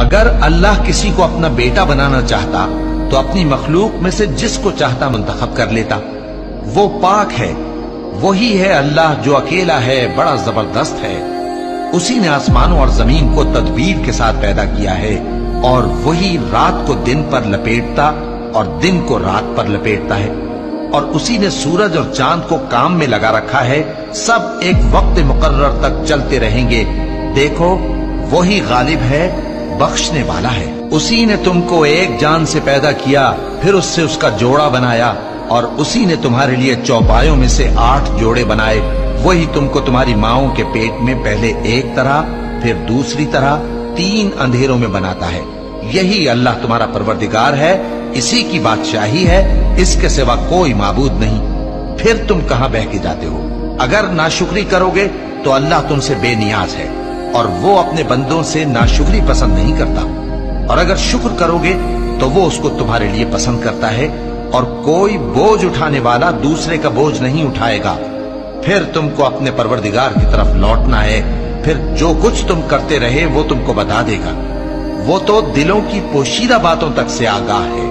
اگر اللہ کسی کو اپنا بیٹا بنانا چاہتا تو اپنی مخلوق میں سے جس کو چاہتا منتخب کر لیتا۔ وہ پاک ہے، وہی ہے اللہ جو اکیلا ہے، بڑا زبردست ہے۔ اسی نے آسمانوں اور زمین کو تدبیر کے ساتھ پیدا کیا ہے، اور وہی رات کو دن پر لپیٹتا اور دن کو رات پر لپیٹتا ہے، اور اسی نے سورج اور چاند کو کام میں لگا رکھا ہے، سب ایک وقت مقرر تک چلتے رہیں گے۔ دیکھو وہی غالب ہے، بخشنے والا ہے۔ اسی نے تم کو ایک جان سے پیدا کیا، پھر اس سے اس کا جوڑا بنایا، اور اسی نے تمہارے لیے چوپایوں میں سے 8 جوڑے بنائے۔ وہی تم کو تمہاری ماؤں کے پیٹ میں پہلے ایک طرح پھر دوسری طرح 3 اندھیروں میں بناتا ہے۔ یہی اللہ تمہارا پروردگار ہے، اسی کی بادشاہی ہے، اس کے سوا کوئی معبود نہیں۔ پھر تم کہاں بہہ کے جاتے ہو؟ اگر ناشکری کرو گے تو اللہ تم سے بے نیاز ہے، اور وہ اپنے بندوں سے ناشکری پسند نہیں کرتا، اور اگر شکر کرو گے تو وہ اس کو تمہارے لیے پسند کرتا ہے، اور کوئی بوجھ اٹھانے والا دوسرے کا بوجھ نہیں اٹھائے گا۔ پھر تم کو اپنے پروردگار کی طرف لوٹنا ہے، پھر جو کچھ تم کرتے رہے وہ تم کو بتا دے گا۔ وہ تو دلوں کی پوشیدہ باتوں تک سے آگاہ ہے۔